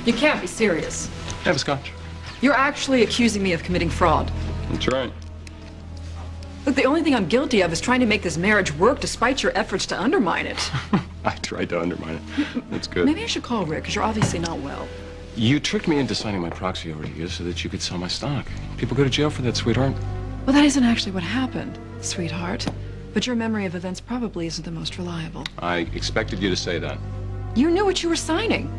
You can't be serious. Have a scotch. You're actually accusing me of committing fraud. That's right. Look, the only thing I'm guilty of is trying to make this marriage work despite your efforts to undermine it. I tried to undermine it. That's good. Maybe I should call Rick, because you're obviously not well. You tricked me into signing my proxy over to you so that you could sell my stock. People go to jail for that, sweetheart. Well, that isn't actually what happened, sweetheart. But your memory of events probably isn't the most reliable. I expected you to say that. You knew what you were signing.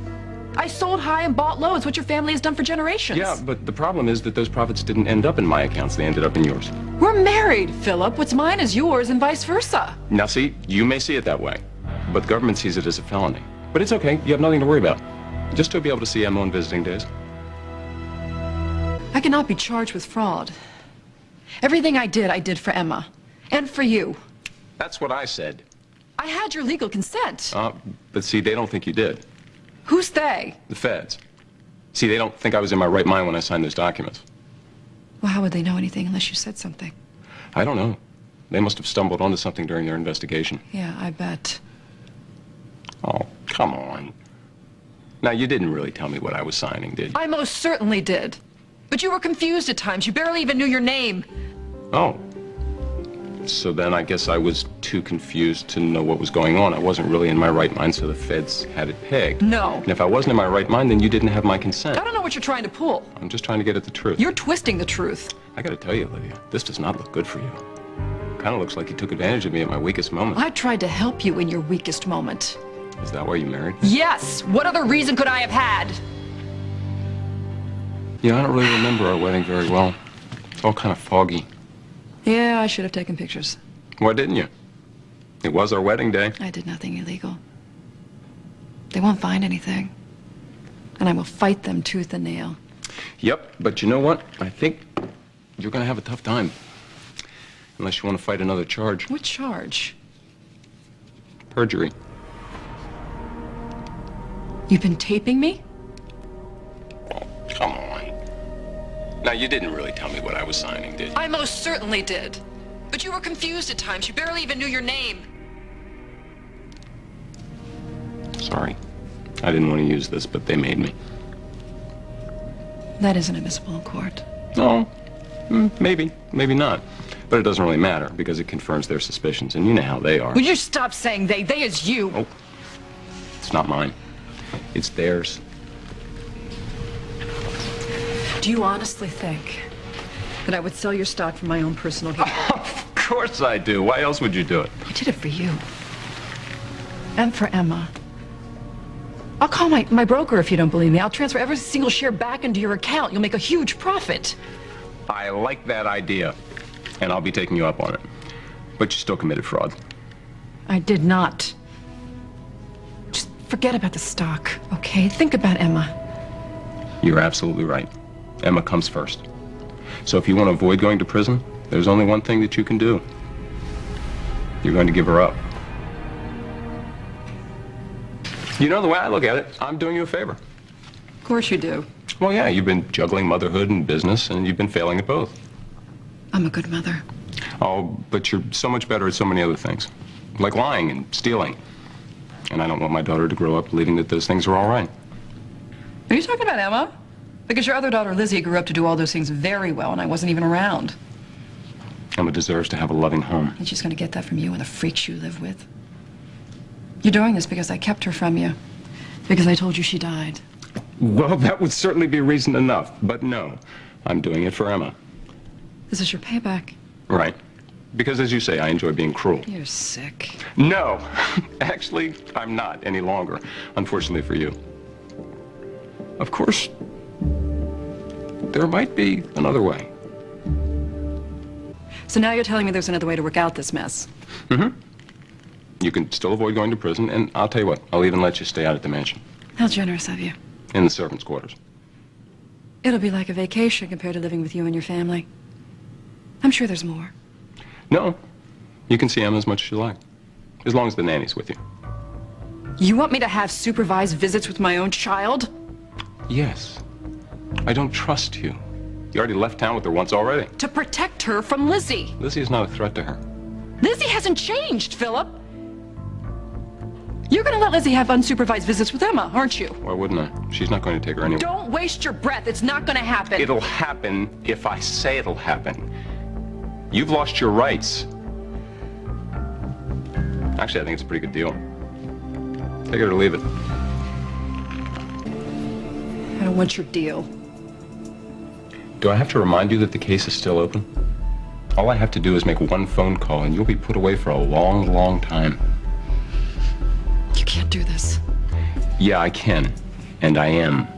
I sold high and bought low. It's what your family has done for generations. Yeah, but the problem is that those profits didn't end up in my accounts. They ended up in yours. We're married, Phillip. What's mine is yours and vice versa. Now, see, you may see it that way, but the government sees it as a felony. But it's okay. You have nothing to worry about. Just to be able to see Emma on visiting days. I cannot be charged with fraud. Everything I did for Emma. And for you. That's what I said. I had your legal consent. But see, they don't think you did. Who's they? The feds. See, they don't think I was in my right mind when I signed those documents. Well, how would they know anything unless you said something? I don't know. They must have stumbled onto something during their investigation. Yeah, I bet. Oh, come on. Now, you didn't really tell me what I was signing, did you? I most certainly did. But you were confused at times. You barely even knew your name. Oh. So then I guess I was too confused to know what was going on. I wasn't really in my right mind, so the feds had it pegged. No. And if I wasn't in my right mind, then you didn't have my consent. I don't know what you're trying to pull. I'm just trying to get at the truth. You're twisting the truth. I gotta tell you, Olivia, this does not look good for you. Kind of looks like you took advantage of me at my weakest moment. I tried to help you in your weakest moment. Is that why you married me? Yes! What other reason could I have had? Yeah, I don't really remember our wedding very well. It's all kind of foggy. Yeah, I should have taken pictures. Why didn't you? It was our wedding day. I did nothing illegal. They won't find anything. And I will fight them tooth and nail. Yep, but you know what? I think you're gonna have a tough time. Unless you want to fight another charge. What charge? Perjury. You've been taping me? Oh, come on. Now, you didn't really tell me what I was signing, did you? I most certainly did. But you were confused at times. You barely even knew your name. Sorry. I didn't want to use this, but they made me. That isn't admissible in court. No. Maybe. Maybe not. But it doesn't really matter, because it confirms their suspicions, and you know how they are. Would you stop saying they? They is you. Oh. It's not mine. It's theirs. Do you honestly think that I would sell your stock for my own personal gain? Of course I do. Why else would you do it? I did it for you. And for Emma. I'll call my broker if you don't believe me. I'll transfer every single share back into your account. You'll make a huge profit. I like that idea, and I'll be taking you up on it. But you still committed fraud. I did not. Just forget about the stock, okay? Think about Emma. You're absolutely right. Emma comes first. So if you want to avoid going to prison, there's only one thing that you can do. You're going to give her up. You know, the way I look at it, I'm doing you a favor. Of course you do. Well, yeah, you've been juggling motherhood and business, and you've been failing at both. I'm a good mother. Oh, but you're so much better at so many other things. Like lying and stealing. And I don't want my daughter to grow up believing that those things are all right. Are you talking about Emma? Because your other daughter, Lizzie, grew up to do all those things very well, and I wasn't even around. Emma deserves to have a loving home. And she's going to get that from you and the freaks you live with. You're doing this because I kept her from you. Because I told you she died. Well, that would certainly be reason enough. But no, I'm doing it for Emma. This is your payback. Right. Because, as you say, I enjoy being cruel. You're sick. No. Actually, I'm not any longer. Unfortunately for you. Of course, there might be another way. So now you're telling me there's another way to work out this mess? Mm-hmm. You can still avoid going to prison, and I'll tell you what, I'll even let you stay out at the mansion. How generous of you. In the servants' quarters. It'll be like a vacation compared to living with you and your family. I'm sure there's more. No. You can see Emma as much as you like. As long as the nanny's with you. You want me to have supervised visits with my own child? Yes. I don't trust you. You already left town with her once already. To protect her from Lizzie. Lizzie is not a threat to her. Lizzie hasn't changed, Phillip. You're gonna let Lizzie have unsupervised visits with Emma, aren't you? Why wouldn't I? She's not going to take her anywhere. Don't waste your breath. It's not gonna happen. It'll happen if I say it'll happen. You've lost your rights. Actually, I think it's a pretty good deal. Take it or leave it. I don't want your deal. Do I have to remind you that the case is still open? All I have to do is make one phone call and you'll be put away for a long, long time. You can't do this. Yeah, I can. And I am.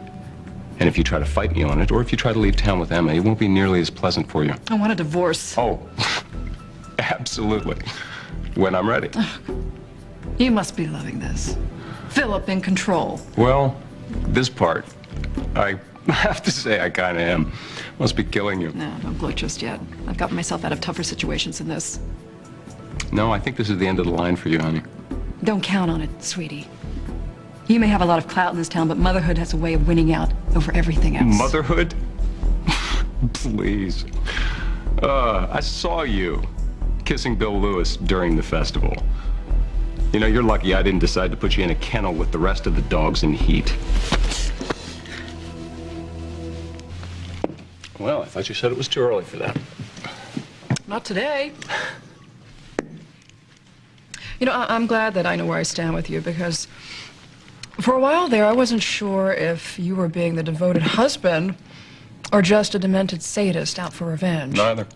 And if you try to fight me on it, or if you try to leave town with Emma, it won't be nearly as pleasant for you. I want a divorce. Oh, absolutely. When I'm ready. You must be loving this. Phillip in control. Well, this part, I have to say I kind of am. Must be killing you. No, don't gloat just yet. I've gotten myself out of tougher situations than this. No, I think this is the end of the line for you, honey. Don't count on it, sweetie. You may have a lot of clout in this town, but motherhood has a way of winning out over everything else. Motherhood? Please. I saw you kissing Bill Lewis during the festival. You know, you're lucky I didn't decide to put you in a kennel with the rest of the dogs in heat. Well, I thought you said it was too early for that. Not today. You know, I'm glad that I know where I stand with you, because for a while there, I wasn't sure if you were being the devoted husband or just a demented sadist out for revenge. Neither.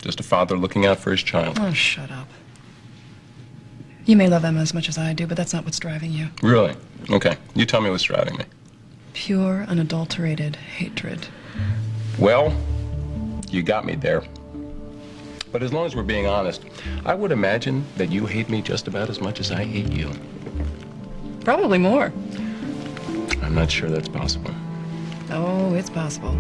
Just a father looking out for his child. Oh, shut up. You may love Emma as much as I do, but that's not what's driving you. Really? Okay. You tell me what's driving me. Pure, unadulterated hatred. Well, you got me there. But as long as we're being honest, I would imagine that you hate me just about as much as I hate you. Probably more. I'm not sure that's possible. Oh, it's possible.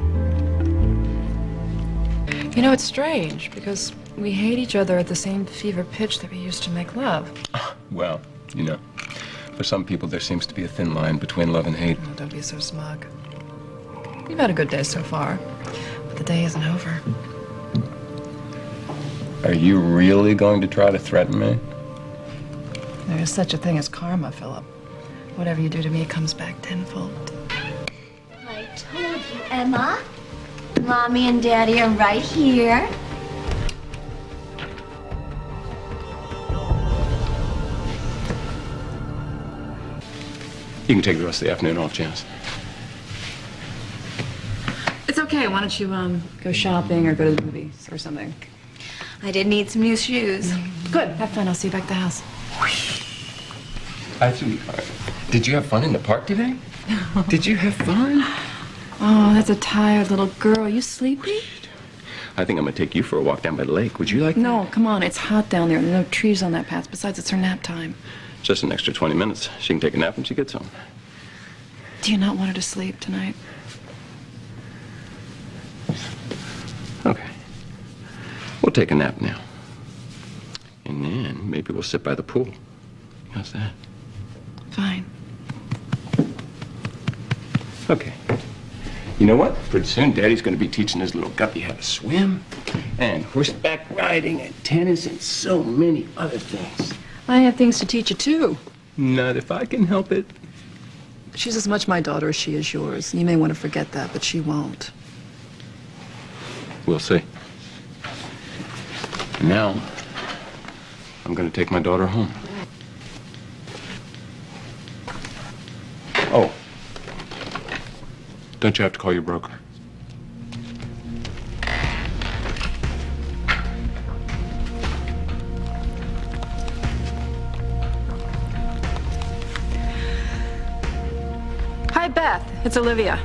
You know, it's strange, because we hate each other at the same fever pitch that we used to make love. Well, you know, for some people there seems to be a thin line between love and hate. Oh, don't be so smug. You've had a good day so far, but the day isn't over. Are you really going to try to threaten me? There is such a thing as karma, Phillip. Whatever you do to me comes back tenfold. I told you, Emma. Mommy and Daddy are right here. You can take the rest of the afternoon off, Janice. It's okay. Why don't you go shopping or go to the movies or something? I did need some new shoes. Good. Have fun. I'll see you back at the house. Did you have fun in the park today? Did you have fun? Oh, that's a tired little girl. You sleepy? I think I'm going to take you for a walk down by the lake. Would you like that? No, come on. It's hot down there. There are no trees on that path. Besides, it's her nap time. Just an extra 20 minutes. She can take a nap when she gets home. Do you not want her to sleep tonight? Okay. We'll take a nap now. And then maybe we'll sit by the pool. How's that? Fine. Okay. You know what? Pretty soon Daddy's going to be teaching his little guppy how to swim, and horseback riding, and tennis, and so many other things. I have things to teach you, too. Not if I can help it. She's as much my daughter as she is yours. You may want to forget that, but she won't. We'll see. And now, I'm going to take my daughter home. Oh. Don't you have to call your broker? Hi, Beth. It's Olivia.